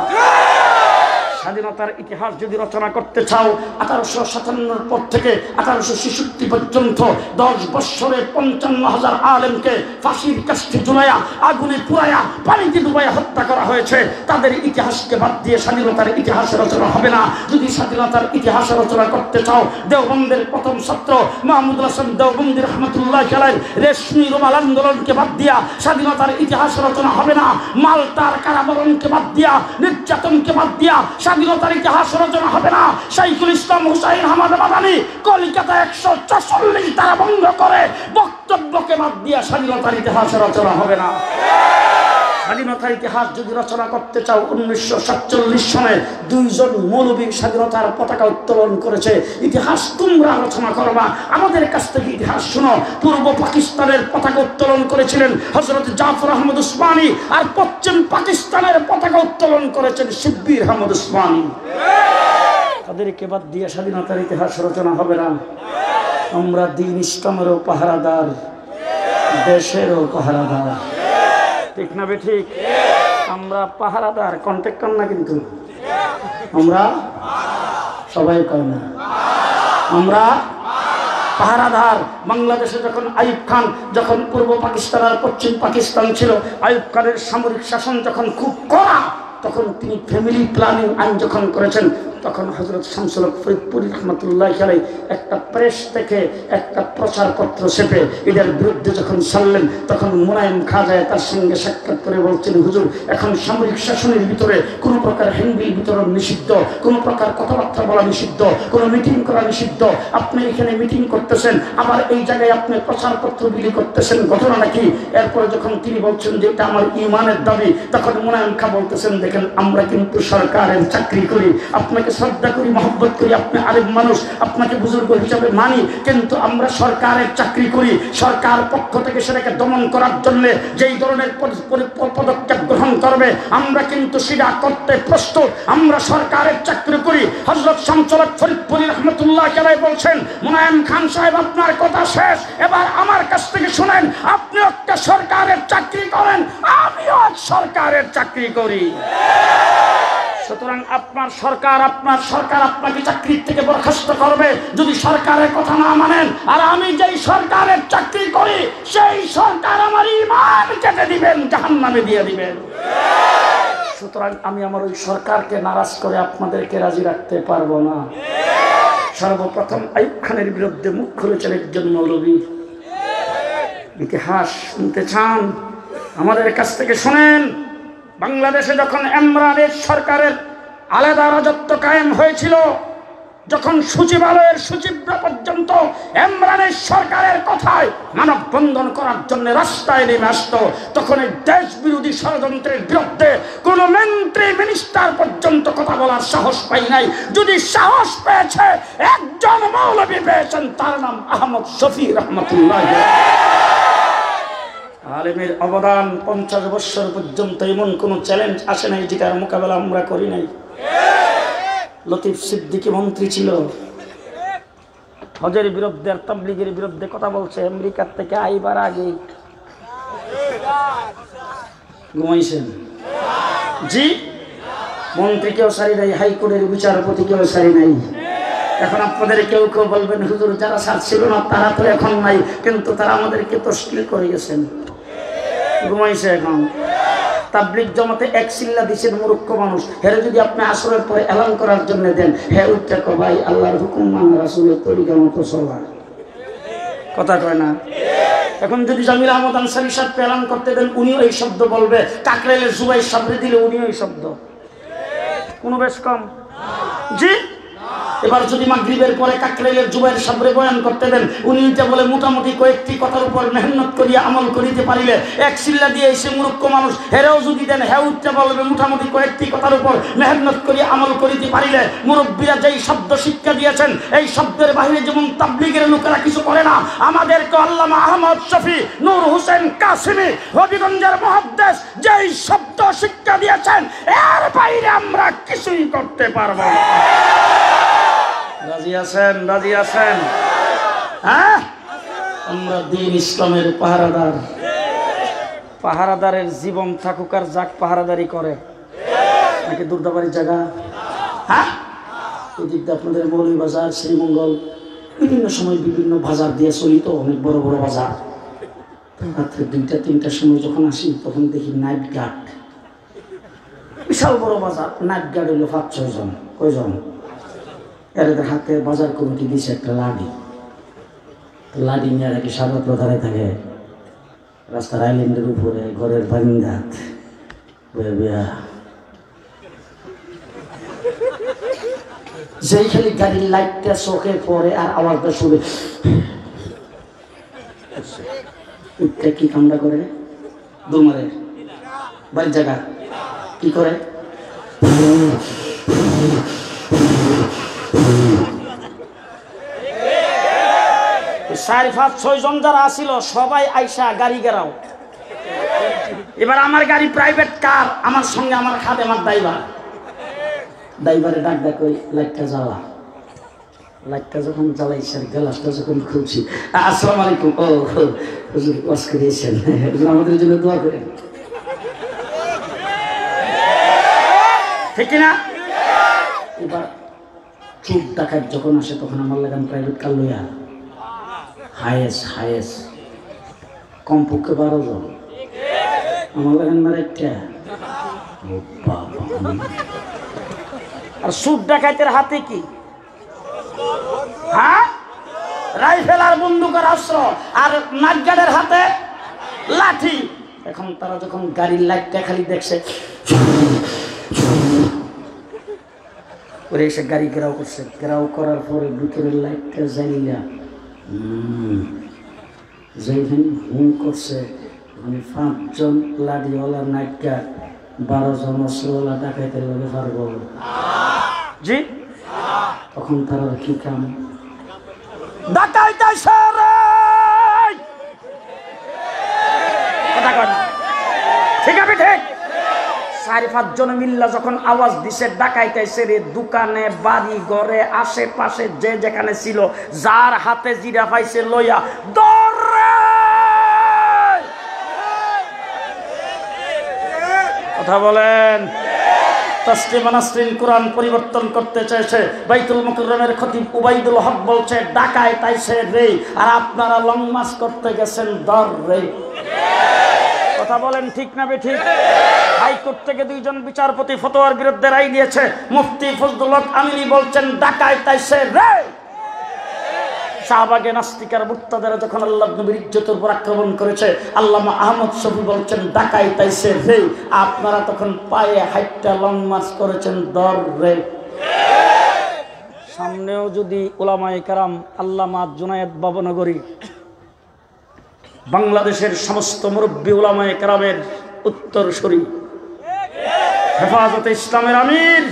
স্বাধীনতার ইতিহাস যদি রচনা করতে চাও, 1857 পর থেকে 1866 পর্যন্ত 10 বছরে 55,000 আলেমকে ফাঁসির কাষ্ঠে ঝুলাইয়া, আগুনে পুড়াইয়া, পানিতে ডুবাইয়া হত্যা করা হয়েছে। তাদের ইতিহাসকে বাদ দিয়ে স্বাধীনতার ইতিহাস রচনা হবে না। যদি স্বাধীনতার ইতিহাস রচনা করতে চাও, দেওবন্দের প্রথম ছাত্র মাহমুদুল হাসান দেওবন্দি রহমতুল্লাহ আলাইহি রেশমি রুমাল আন্দোলনকে বাদ দিয়া স্বাধীনতার ইতিহাস রচনা হবে না। মালটার কারাবরণকে বাদ দিয়া, নির্যাতনকে বাদ দিয়া স্বাধীনতার ইতিহাস রচনা হবে না। শাইখুল ইসলাম হুসাইন আহমদ মাদানী কলিকাতা 144 ধারা ভঙ্গ করে বক্তব্যকে বাদ দিয়ে স্বাধীনতার ইতিহাস রচনা হবে না। স্বাধীনতার ইতিহাস যদি রচনা করতে চাও, 1947 সনে 2 জন মৌলবী স্বাধীনতার পতাকা উত্তোলন করেছে। ইতিহাস তোমরা রচনা করবা, আমাদের কাছ থেকে ইতিহাস শুনো। পূর্ব পাকিস্তানের পতাকা উত্তোলন করেছিলেন হযরত জাফর আহমদ উসমানী, আর পশ্চিম পাকিস্তানের পতাকা উত্তোলন করেছেন শিব্বির আহমদ উসমানী। তাদেরকে বাদ দিয়ে স্বাধীনতার ইতিহাস রচনা হবে না। আমরা দ্বীন ইসলামেরও পাহারাদার, দেশেরও পাহারাদার, ঠিক না ঠিক? আমরা পাহারাদার, কন্ট্রাক্টর না, কিন্তু আমরা সবাই কয় না, আমরা পাহারাদার। বাংলাদেশে যখন আইয়ুব খান, যখন পূর্ব পাকিস্তান আর পশ্চিম পাকিস্তান ছিল, আইয়ুব খানের সামরিক শাসন যখন খুব কড়া, তখন তিনি ফ্যামিলি প্ল্যানিং আইন যখন করেছেন, তখন হযরত শামসুল হক ফরিদপুরি রহমতুল্লাহ আলাইহি একটা প্রেস থেকে একটা প্রচারপত্র ছেপে এদের বিরুদ্ধে যখন ছাড়লেন, তখন মুলায়েম খাজায় তার সঙ্গে সাক্ষাৎ করে বলছেন, হুজুর এখন সামরিক শাসনের ভিতরে কোনো প্রকার হ্যান্ডবিল বিতরণ নিষিদ্ধ, কোনো প্রকার কথাবার্তা বলা নিষিদ্ধ, কোনো মিটিং করা নিষিদ্ধ। আপনি এখানে মিটিং করতেছেন, আবার এই জায়গায় আপনি প্রচারপত্র বিলি করতেছেন, ঘটনা নাকি? এরপরে যখন তিনি বলছেন যে এটা আমার ইমানের দাবি, তখন মুলায়েম খা বলতেছেন, দেখেন আমরা কিন্তু সরকারের চাকরি করি, আপনাকে শ্রদ্ধা করি, মহব্বত করি, আপনি আরেক মানুষ, আপনাকে বুজুর্গ হিসাবে মানি, কিন্তু আমরা সরকারের চাকরি করি। সরকার পক্ষ থেকে সেটাকে দমন করার জন্য যেই ধরনের পদক্ষেপ গ্রহণ করবে, আমরা কিন্তু সেটা করতে প্রস্তুত। আমরা সরকারের চাকরি করি। হযরত শামসুল হক ফরিদপুরি রহমতুল্লাহ আলাইহি বলছেন, মুলায়েম খান সাহেব আপনার কথা শেষ, এবার আমার কাছ থেকে শুনেন, আপনিও একটা সরকারের চাকরি করেন, আমিও সরকারের চাকরি করি। সুতরাং আপনার সরকার আপনাকে চাকরি থেকে বরখাস্ত করবে যদি সরকারের কথা না মানেন, আর আমি যেই সরকারের চাকরি করি সেই সরকার আমার ঈমান কেটে দিবেন, জাহান্নামে দিয়ে দিবেন। সুতরাং আমি আমার ওই সরকারকে নারাজ করে আপনাদেরকে রাজি রাখতে পারবো না। সর্বপ্রথম আইয়ুব খানের বিরুদ্ধে মুখ খুলেছেন একজন মৌলবী। ইতিহাস শুনতে চান? আমাদের কাছ থেকে শুনেন। বাংলাদেশে যখন ইমরানের সরকারের আলাদা রাজত্ব কায়েম হয়েছিল, যখন সচিবালয়ের সচিবরা পর্যন্ত ইমরানের সরকারের কথায় মানববন্ধন করার জন্য রাস্তায় নেমে আসত, তখন এই দেশ বিরোধী ষড়যন্ত্রের বিরুদ্ধে কোনো মন্ত্রী মিনিস্টার পর্যন্ত কথা বলার সাহস পাই নাই। যদি সাহস পেয়েছে, একজন মৌলবী পেয়েছেন, তার নাম আহমদ শফি রহমতুল্লাহ। আলেমের অবদান 50 বছর পর্যন্ত এমন কোন চ্যালেঞ্জ আসে নাই যেটার মোকাবেলা আমরা করি নাই। লতিফ সিদ্দিকী মন্ত্রী ছিল, হজের বিরুদ্ধে আর তাবলীগের বিরুদ্ধে কথা বলছে, আমেরিকার থেকে আইবার আগে ঘুমাইছেন। জি, মন্ত্রী কেউ সারি নাই, হাইকোর্টের বিচারপতি কেউ সারি নাই। এখন আপনাদের কেউ কেউ বলবেন, হুজুর যারা ছাড়ছিল না তারা তো এখন নাই, কিন্তু তারা আমাদেরকে তশকিল করে গেছেন, ঘুমাইছে এখন। তাবলীগ জমাতে এক চিল্লা দিচ্ছেন মূর্খ মানুষ, হেরে যদি আপনি আসরের পরে এলান করার জন্য দেন, হ্যাঁ উঠতে কো ভাই আল্লাহর হুকুম মানা, রাসূলের তরিকা মতো চলা, কথা কয় না। এখন যদি জামিল আহমদ আনসারী সাহেব এলান করতে দেন, উনিও এই শব্দ বলবে। কাকরাইলের জুবাইর সাবরে দিলে উনিও এই শব্দ, কোনো বেশ কম। জি, এবার যদি মাগরিবের পরে কাকরাইলের জুবাইর সাবরে বয়ান করতে দেন, উনি এটা বলে মোটামুটি কয়েকটি কথার উপর মেহনত করিয়া আমল করিতে পারিলে, এক চিল্লা দিয়ে এসে মূর্খ মানুষ হেরেও যদি দেন, হ্যাঁ উঠতে বলবে মোটামুটি কয়েকটি কথার উপর মেহনত করিয়া আমল করিতে পারিলে। মুরব্বীরা যেই শব্দ শিক্ষা দিয়েছেন, এই শব্দের বাহিরে যেমন তাবলীগের লোকেরা কিছু করে না, আমাদেরকে আল্লামা আহমদ শফি, নূর হোসেন কাসিমি, হবিগঞ্জের মুহাদ্দিস যেই শব্দ শিক্ষা দিয়েছেন, এর বাইরে আমরা কিছুই করতে পারবো না। রাজি আছেন? রাজি আছেন? হ্যাঁ, আমরা দ্বীন ইসলামের পাহারাদার। পাহারাদারের জীবন থাকুক আর যাক পাহারাদারি করে, নাকি দুর্দাবাড়ির জায়গা? হ্যাঁ, এদিকটা আপনাদের মৌলভীবাজার, শ্রীমঙ্গল, বিভিন্ন সময় বিভিন্ন বাজার দিয়ে চলিত, অনেক বড় বড় বাজার। রাত্রে 2টা-3টার সময় যখন আসি, তখন দেখি নাইট গার্ড, বিশাল বড় বাজার, নাইট গার্ড হইল 5-6 জন। কয়জন? এদের হাতে বাজার কমিটি দিয়েছে একটা লাঠি, লাঠি নিয়ে নাকি সাদা প্রধানে থাকে রাস্তার আইল্যান্ডের উপরে, ঘরের বারিন্দাত যেই খালি গাড়ির লাইটটা চোখে পড়ে আর আওয়াজটা শুনে উঠতে কি কামড়া করে, দৌড়ে বাড়ির জায়গা কি করে, চারি পাঁচ ছয় জন যারা আসিল সবাই আইসা গাড়ি গেরাও। এবার আমার গাড়ি প্রাইভেট কার, আমার সঙ্গে আমার খাতে আমার ড্রাইভারে ডাক ডাক ওই লাইটটা জ্বালা। লাইটটা যখন জ্বালাইছে গ্লাসটা যখন খুলছি, আসসালামু আলাইকুম, ও হুজুর ওয়াজ করিয়েছেন, আমাদের জন্য দোয়া করেন, ঠিক না? এবার চুপ ডাকাত যখন আসে তখন আমার লাগান প্রাইভেট কার লইয়া হায়েস কমপক্ষে 12 জন আমার লাগান মারাইটা। ও বাবা, আর সুদ ডাকাতের হাতে কি? হ্যাঁ, রাইফেল আর বন্দুকের অস্ত্র, আর নাটগার্ডের হাতে লাঠি। এখন তারা যখন গাড়ির লাইটটা খালি দেখছে ওরে এসে গাড়ি ঘেরাও করছে, ঘেরাও করার পরে ভিতরের লাইটটা জ্বালিয়া যেখানে হুম করছে, মানে 5 জন লাঠিওয়ালা নাইট গার্ড, 12 জন অস্ত্রওয়ালা ডাকাইতের লগে পারবো জি। তখন তারা কি কাম, ডাকাইতেছে রে, কথা কয় না, ঠিক আছে ঠিক। 4-5 জন মিল্লা যখন আওয়াজ দিছে ডাকাইতেছে রে, দোকানে বাড়ি ঘরে আশেপাশে যে যেখানে ছিল যার হাতে জিরা পাইছে লইয়া দৌড়ে। কথা বলেন। তাসলিমা নাসরিন কোরআন পরিবর্তন করতে চাইছে। বাইতুল মুকাররমের খতিব উবাইদুল হক বলছে ডাকাইতেছে রে, আর আপনারা লং মার্চ করতে গেছেন দর রে। কথা বলেন ঠিক না বেঠিক? হাইকোর্ট থেকে 2 জন বিচারপতি ফতোয়ার বিরুদ্ধে রায় দিয়েছে। মুফতি ফজলুল হক আমিনী বলছেন ডাকাইতেছে রে। শাহবাগে নাস্তিকার মুর্তাদারা যখন আল্লাহর নবীর ইজ্জতের উপর আক্রমণ করেছে, আল্লামা আহমদ শফি বলছেন ডাকাইতেছে রে, আপনারা তখন পায়ে হাইটটা লং মার্চ করেছেন দর রে। সামনেও যদি উলামায়ে কেরাম, আল্লামা জুনায়েদ বাবনগরী, বাংলাদেশের সমস্ত মুরব্বী উলামায়ে কেরামের উত্তরসূরি, হেফাজতে ইসলামের আমির,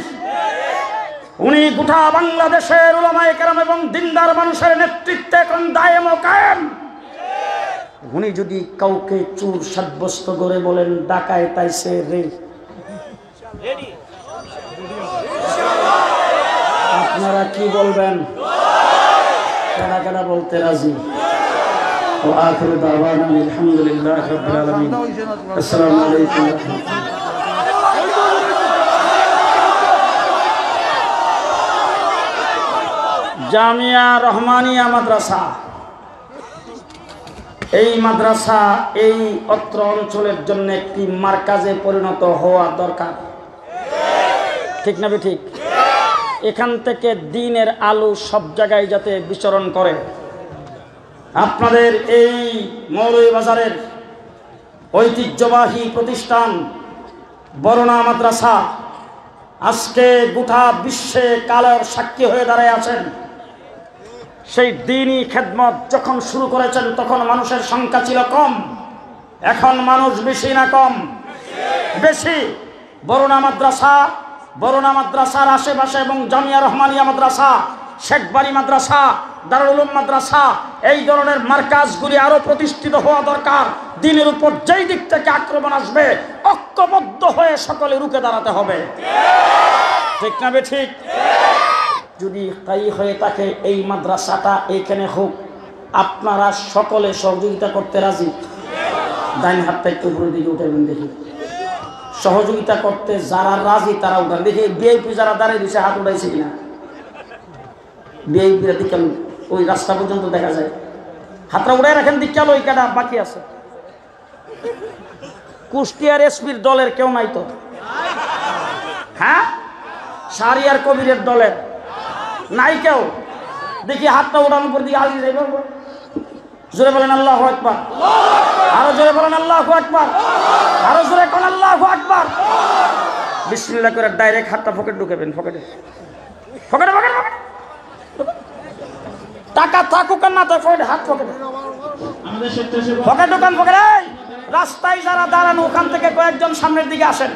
উনি গোটা বাংলাদেশের উলামায়ে কেরাম এবং দিনদার মানুষের নেতৃত্বে এখন দায়েম ও কায়েম। উনি যদি কাউকে চোর সাব্যস্ত করে বলেন ডাকাইতেছে রে, আপনারা কি বলবেন? কারা কারা বলতে রাজি? ও আখির দাওয়ানা আলহামদুলিল্লাহ রাব্বিল আলামিন। আসসালামু আলাইকুম। জামিয়া রহমানিয়া মাদ্রাসা, এই মাদ্রাসা এই অত্র অঞ্চলের জন্য একটি মার্কাজে পরিণত হওয়া দরকার, ঠিক না ঠিক? এখান থেকে দ্বীনের আলো সব জায়গায় যাতে বিচরণ করে। আপনাদের এই মৌলভীবাজারের ঐতিহ্যবাহী প্রতিষ্ঠান বরনা মাদ্রাসা আজকে গোটা বিশ্বে কালের সাক্ষী হয়ে দাঁড়ায় আছেন। সেই দ্বীনি খেদমত যখন শুরু করেছেন তখন মানুষের সংখ্যা ছিল কম, এখন মানুষ বেশি না কম? বেশি। বরনা মাদ্রাসার আশেপাশে এবং জামিয়া রহমানিয়া মাদ্রাসা, শেখবাড়ি মাদ্রাসা, দারুল উলুম মাদ্রাসা, এই ধরনের মার্কাজগুলি আরো প্রতিষ্ঠিত হওয়া দরকার। দ্বীনের উপর যেই দিক থেকে আক্রমণ আসবে ঐক্যবদ্ধ হয়ে সকলে রুখে দাঁড়াতে হবে, ঠিক না ঠিক? যদি তাই হয়ে থাকে এই মাদ্রাসাটা এইখানে হোক, আপনারা সকলে সহযোগিতা করতে রাজি? ডাইন হাতটা একটু উপরের দিকে উঠাবেন দেখি। সহযোগিতা করতে যারা রাজি তারা উঠান দেখি। বিআইপি যারা দাঁড়িয়ে দিচ্ছে হাত উঠাইছে কিনা? বিআইপিরা দিকে ওই রাস্তা পর্যন্ত দেখা যায়, হাতটা উঠাই রাখেন। দিকে ওই কাটা বাকি আছে। কুষ্টিয়ার এসপির দলের কেউ নাই তো? হ্যাঁ, শাহরিয়ার কবিরের দলের নাই কেউ? দেখি হাতটা উঠানোর পর দিয়ে আলী যাইব। জোরে বলেন আল্লাহু আকবার। আরো জোরে বলেন আল্লাহু আকবার। আরো জোরে কোন আল্লাহু আকবার। বিসমিল্লাহ করে ডাইরেক্ট হাতটা পকেট ঢুকাবেন, পকেটে পকেটে পকেটে পকেটে টাকা থাকুক আর না থাকুক হাত পকেটে পকেট ঢুকান পকেটে। রাস্তায় যারা দাঁড়ানো ওখান থেকে কয়েকজন সামনের দিকে আসেন,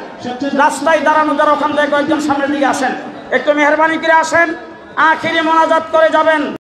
রাস্তায় দাঁড়ানো যারা ওখান থেকে কয়েকজন সামনের দিকে আসেন, একটু মেহরবানি করে আসেন, আখিরি মোনাজাত করে যাবেন।